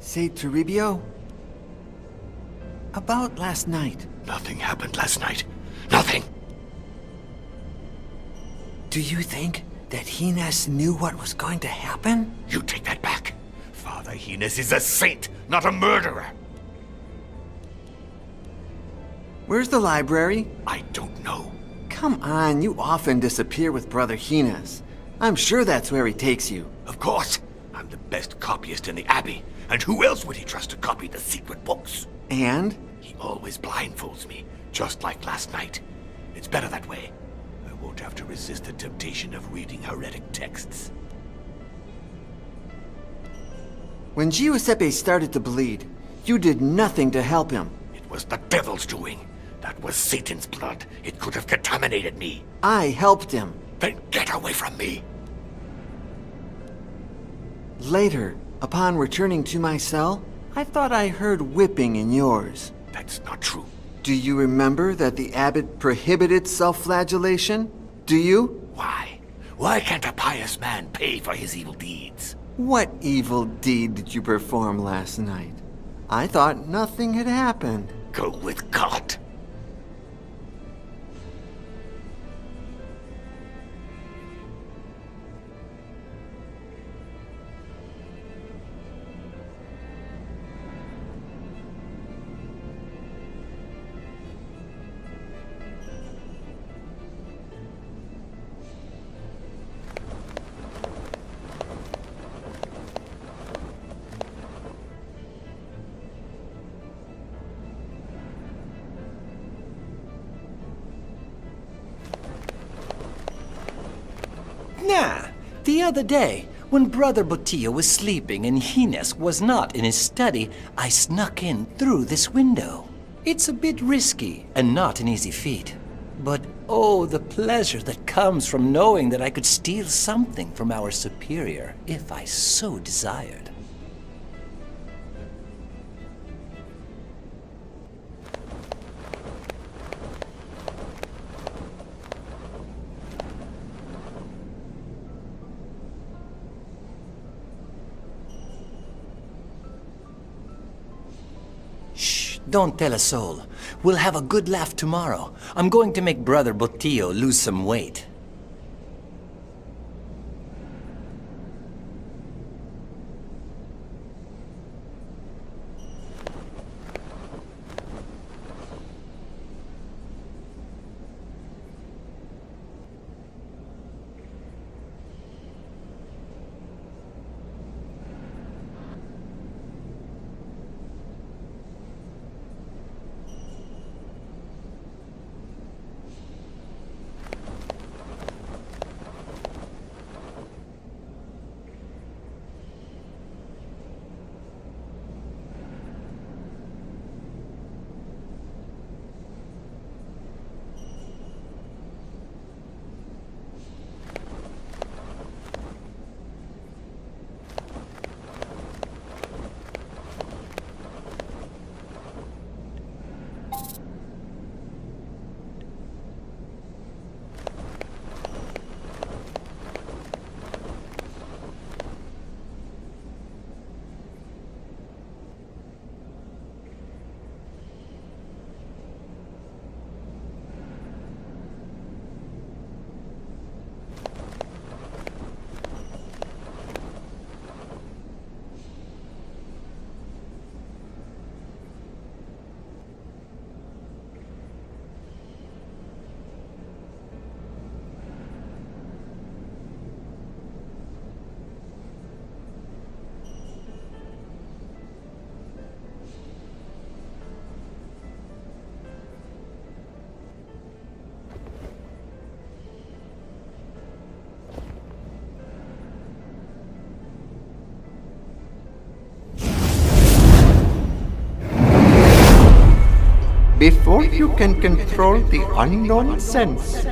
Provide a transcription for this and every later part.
Say, Toribio? About last night. Nothing happened last night. Nothing! Do you think that Hines knew what was going to happen? You take that back. Father Hines is a saint, not a murderer. Where's the library? I don't know. Come on, you often disappear with Brother Hines. I'm sure that's where he takes you. Of course. I'm the best copyist in the Abbey. And who else would he trust to copy the secret books? And? He always blindfolds me, just like last night. It's better that way. I won't have to resist the temptation of reading heretic texts. When Giuseppe started to bleed, you did nothing to help him. It was the devil's doing. That was Satan's blood. It could have contaminated me. I helped him. Then get away from me! Later, upon returning to my cell, I thought I heard whipping in yours. That's not true. Do you remember that the abbot prohibited self-flagellation? Do you? Why? Why can't a pious man pay for his evil deeds? What evil deed did you perform last night? I thought nothing had happened. Go with God. Nah, the other day, when Brother Botillo was sleeping and Hines was not in his study, I snuck in through this window. It's a bit risky and not an easy feat. But oh, the pleasure that comes from knowing that I could steal something from our superior if I so desired. Don't tell a soul. We'll have a good laugh tomorrow. I'm going to make Brother Botillo lose some weight. Before you can control the unknown sense,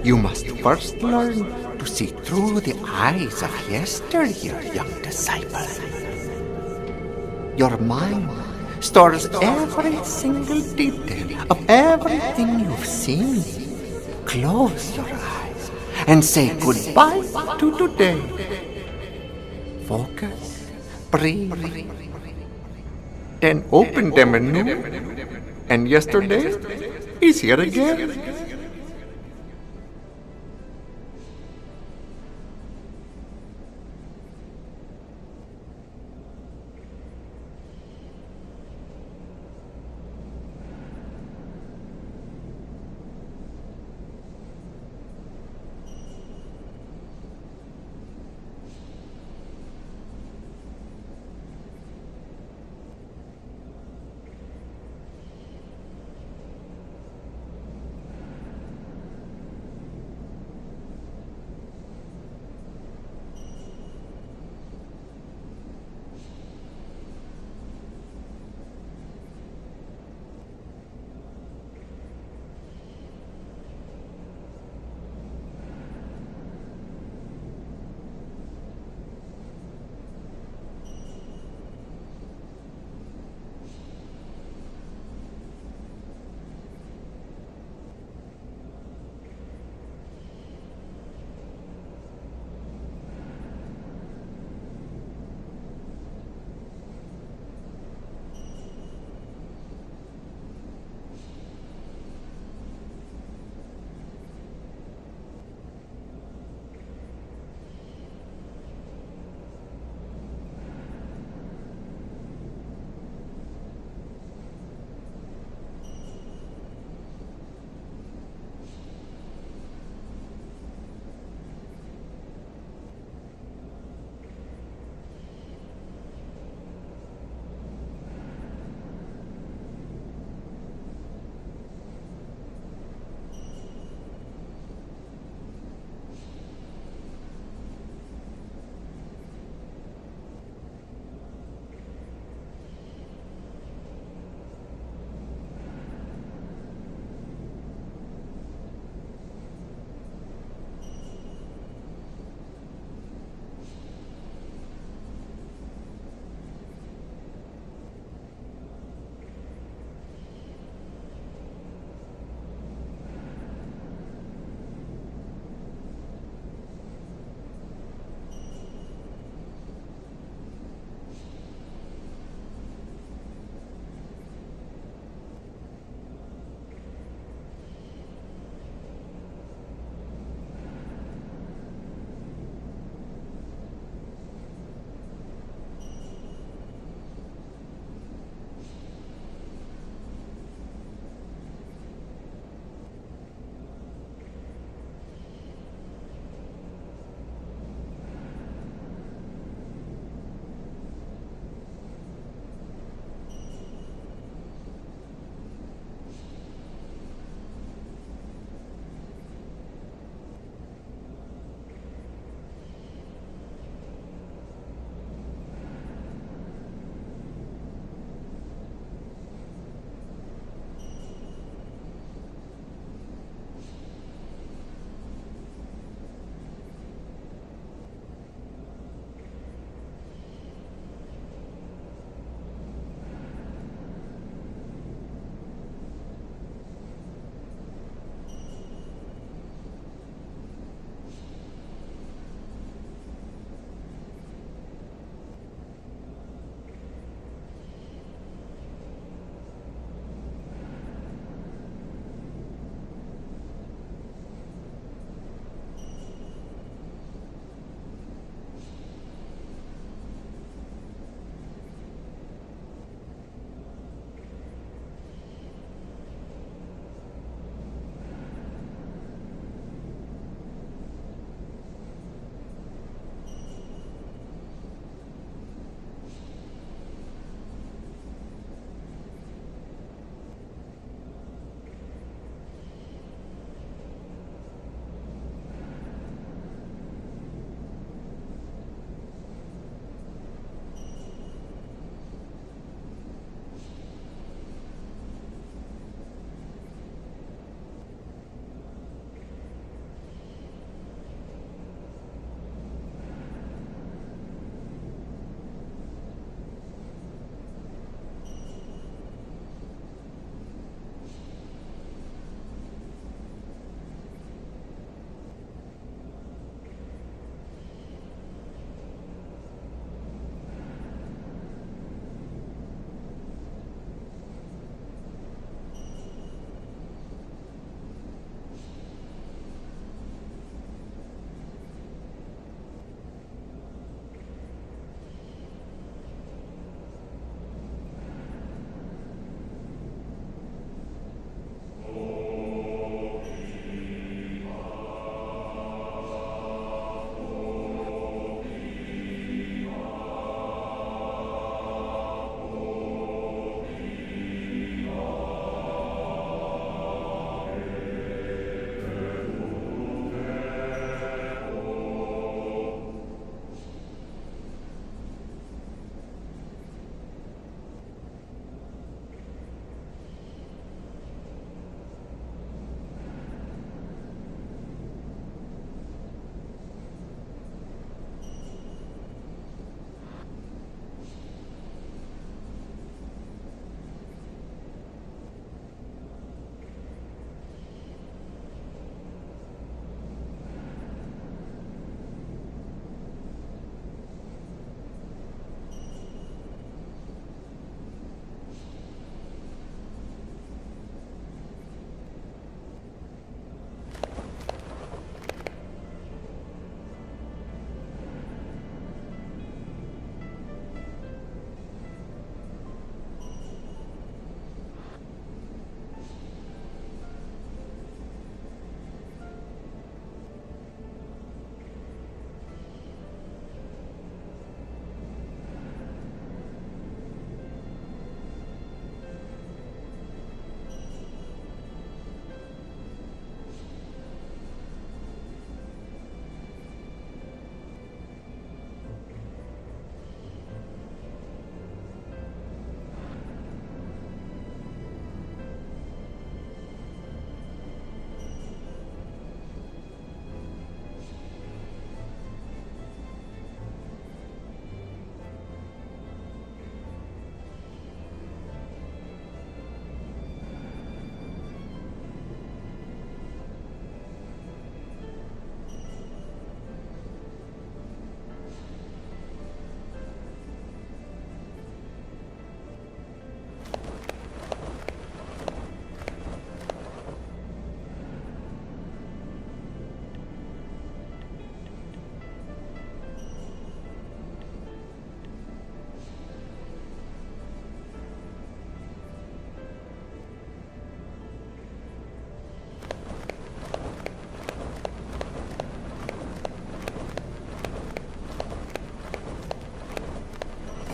you must first learn to see through the eyes of yesteryear, young disciple. Your mind stores every single detail of everything you've seen. Close your eyes and say goodbye to today. Focus, breathe, then opened them anew. And yesterday, he's here again.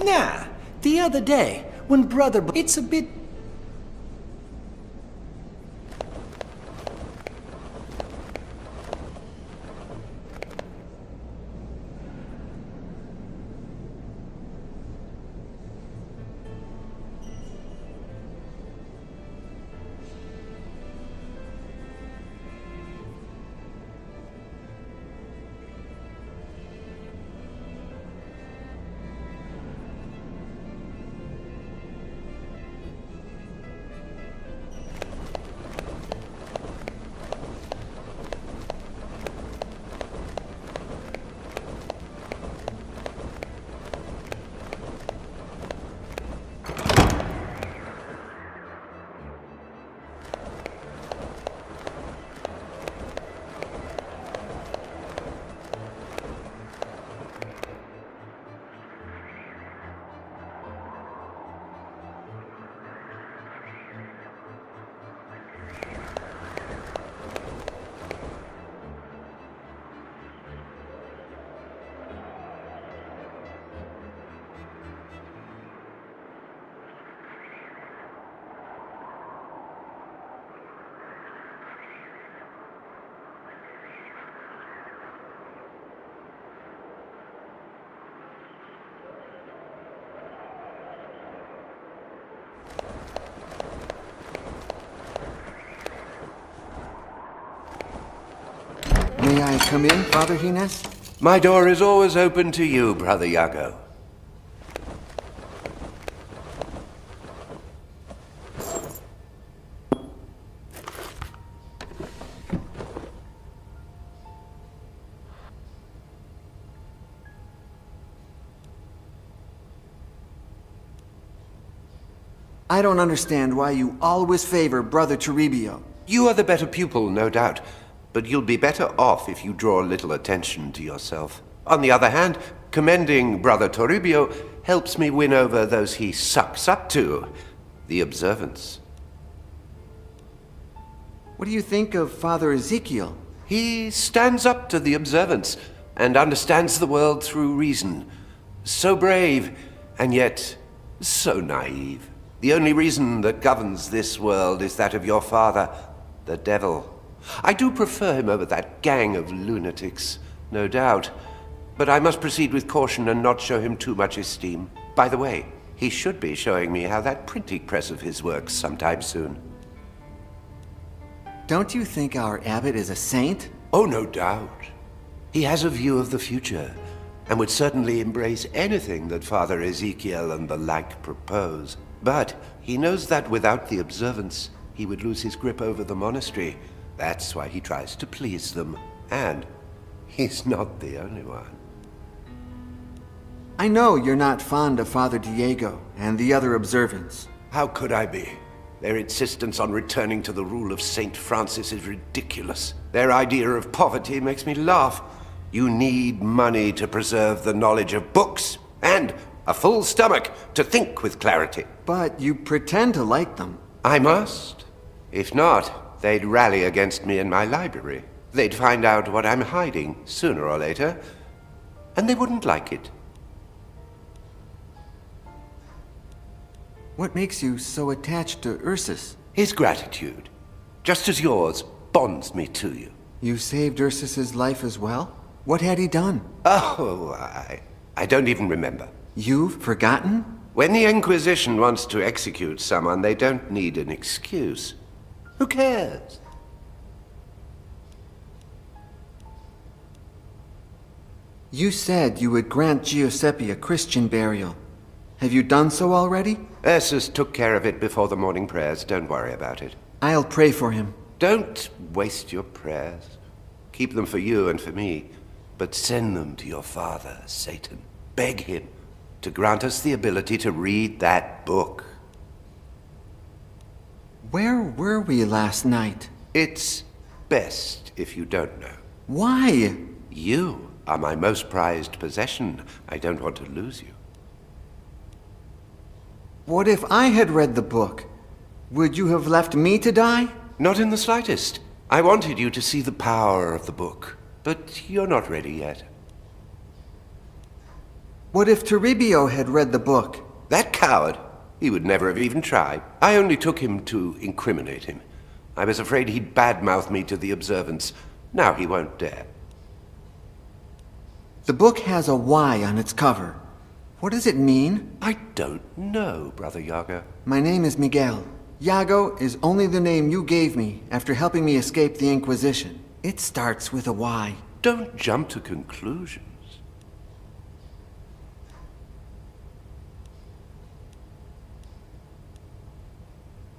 Nah, the other day, when Brother... It's a bit... May I come in, Father Hines? My door is always open to you, Brother Iago. I don't understand why you always favor Brother Toribio. You are the better pupil, no doubt, but you'll be better off if you draw little attention to yourself. On the other hand, commending Brother Toribio helps me win over those he sucks up to, the observance. What do you think of Father Ezekiel? He stands up to the observance and understands the world through reason. So brave, and yet so naive. The only reason that governs this world is that of your father, the devil. I do prefer him over that gang of lunatics, no doubt. But I must proceed with caution and not show him too much esteem. By the way, he should be showing me how that printing press of his works sometime soon. Don't you think our abbot is a saint? Oh, no doubt. He has a view of the future, and would certainly embrace anything that Father Ezekiel and the like propose. But he knows that without the observance, he would lose his grip over the monastery. That's why he tries to please them. And he's not the only one. I know you're not fond of Father Diego and the other observants. How could I be? Their insistence on returning to the rule of Saint Francis is ridiculous. Their idea of poverty makes me laugh. You need money to preserve the knowledge of books, and a full stomach to think with clarity. But you pretend to like them. I must. If not, they'd rally against me in my library. They'd find out what I'm hiding, sooner or later, and they wouldn't like it. What makes you so attached to Ursus? His gratitude, just as yours, bonds me to you. You saved Ursus's life as well? What had he done? Oh, I don't even remember. You've forgotten? When the Inquisition wants to execute someone, they don't need an excuse. Who cares? You said you would grant Giuseppe a Christian burial. Have you done so already? Ursus took care of it before the morning prayers. Don't worry about it. I'll pray for him. Don't waste your prayers. Keep them for you and for me, but send them to your father, Satan. Beg him to grant us the ability to read that book. Where were we last night? It's best if you don't know. Why? You are my most prized possession. I don't want to lose you. What if I had read the book? Would you have left me to die? Not in the slightest. I wanted you to see the power of the book, but you're not ready yet. What if Toribio had read the book? That coward! He would never have even tried. I only took him to incriminate him. I was afraid he'd badmouth me to the observants. Now he won't dare. The book has a Y on its cover. What does it mean? I don't know, Brother Yago. My name is Miguel. Yago is only the name you gave me after helping me escape the Inquisition. It starts with a Y. Don't jump to conclusions.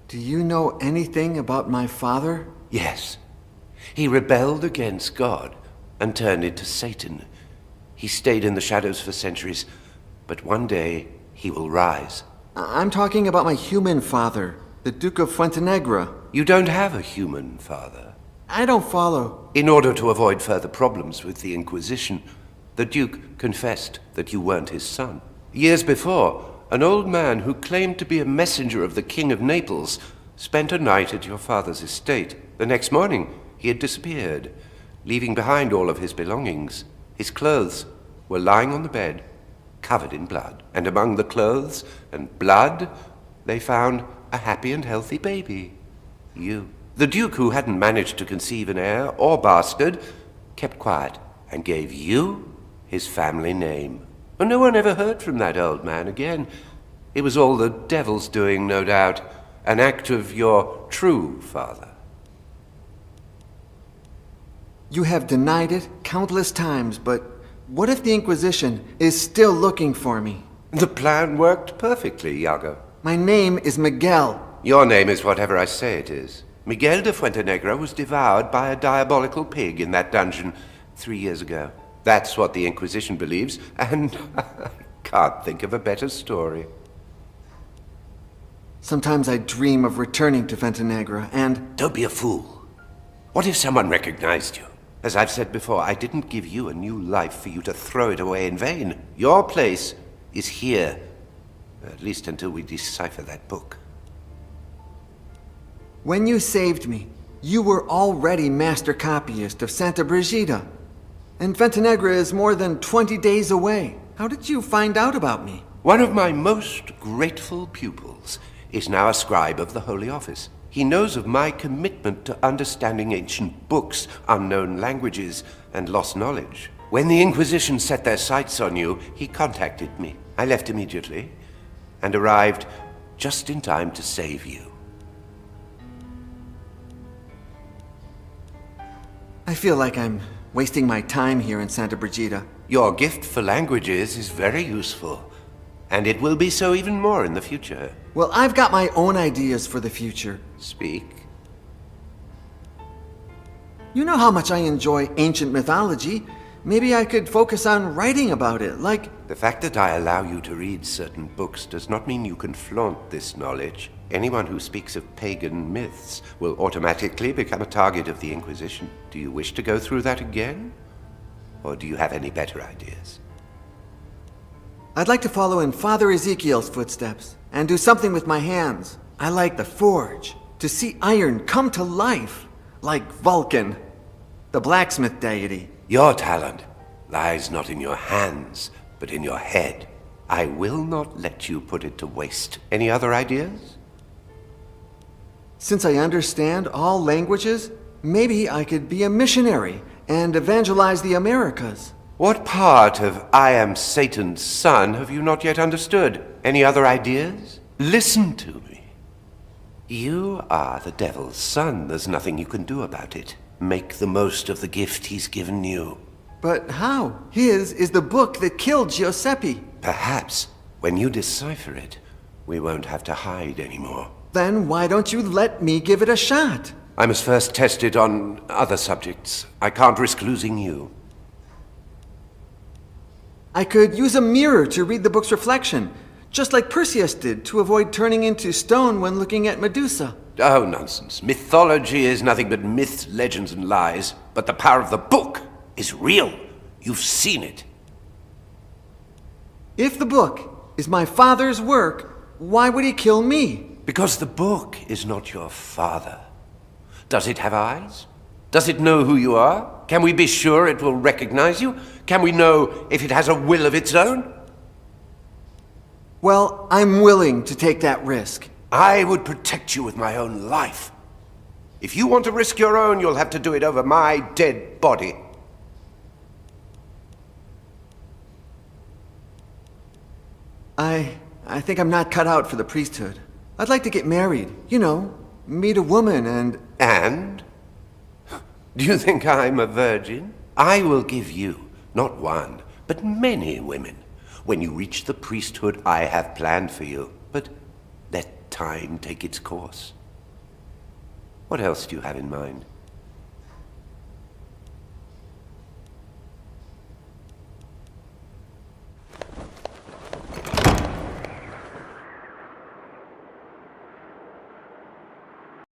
Do you know anything about my father? Yes. He rebelled against God and turned into Satan. He stayed in the shadows for centuries, but one day he will rise. I'm talking about my human father, the Duke of Fuentenegra. You don't have a human father. I don't follow. In order to avoid further problems with the Inquisition, the Duke confessed that you weren't his son. Years before, an old man who claimed to be a messenger of the King of Naples spent a night at your father's estate. The next morning, he had disappeared, leaving behind all of his belongings. His clothes were lying on the bed, covered in blood. And among the clothes and blood, they found a happy and healthy baby. You. The Duke, who hadn't managed to conceive an heir or bastard, kept quiet and gave you his family name. And no one ever heard from that old man again. It was all the devil's doing, no doubt. An act of your true father. You have denied it countless times, but what if the Inquisition is still looking for me? The plan worked perfectly, Yago. My name is Miguel. Your name is whatever I say it is. Miguel de Fuentenegra was devoured by a diabolical pig in that dungeon 3 years ago. That's what the Inquisition believes, and I can't think of a better story. Sometimes I dream of returning to Fuentenegra, and... Don't be a fool. What if someone recognized you? As I've said before, I didn't give you a new life for you to throw it away in vain. Your place is here, at least until we decipher that book. When you saved me, you were already master copyist of Santa Brigida. And Fuentenegra is more than 20 days away. How did you find out about me? One of my most grateful pupils is now a scribe of the Holy Office. He knows of my commitment to understanding ancient books, unknown languages, and lost knowledge. When the Inquisition set their sights on you, he contacted me. I left immediately and arrived just in time to save you. I feel like I'm wasting my time here in Santa Brigida. Your gift for languages is very useful, and it will be so even more in the future. Well, I've got my own ideas for the future. Speak. You know how much I enjoy ancient mythology. Maybe I could focus on writing about it, like... The fact that I allow you to read certain books does not mean you can flaunt this knowledge. Anyone who speaks of pagan myths will automatically become a target of the Inquisition. Do you wish to go through that again? Or do you have any better ideas? I'd like to follow in Father Ezekiel's footsteps and do something with my hands. I like the forge, to see iron come to life, like Vulcan, the blacksmith deity. Your talent lies not in your hands, but in your head. I will not let you put it to waste. Any other ideas? Since I understand all languages, maybe I could be a missionary and evangelize the Americas. What part of I am Satan's son have you not yet understood? Any other ideas? Listen to me. You are the devil's son. There's nothing you can do about it. Make the most of the gift he's given you. But how? His is the book that killed Giuseppe. Perhaps, when you decipher it, we won't have to hide anymore. Then why don't you let me give it a shot? I must first test it on other subjects. I can't risk losing you. I could use a mirror to read the book's reflection, just like Perseus did to avoid turning into stone when looking at Medusa. Oh, nonsense. Mythology is nothing but myths, legends, and lies. But the power of the book is real. You've seen it. If the book is my father's work, why would he kill me? Because the book is not your father. Does it have eyes? Does it know who you are? Can we be sure it will recognize you? Can we know if it has a will of its own? Well, I'm willing to take that risk. I would protect you with my own life. If you want to risk your own, you'll have to do it over my dead body. I think I'm not cut out for the priesthood. I'd like to get married, you know, meet a woman and... And? Do you think I'm a virgin? I will give you, not one, but many women. When you reach the priesthood I have planned for you. But let time take its course. What else do you have in mind?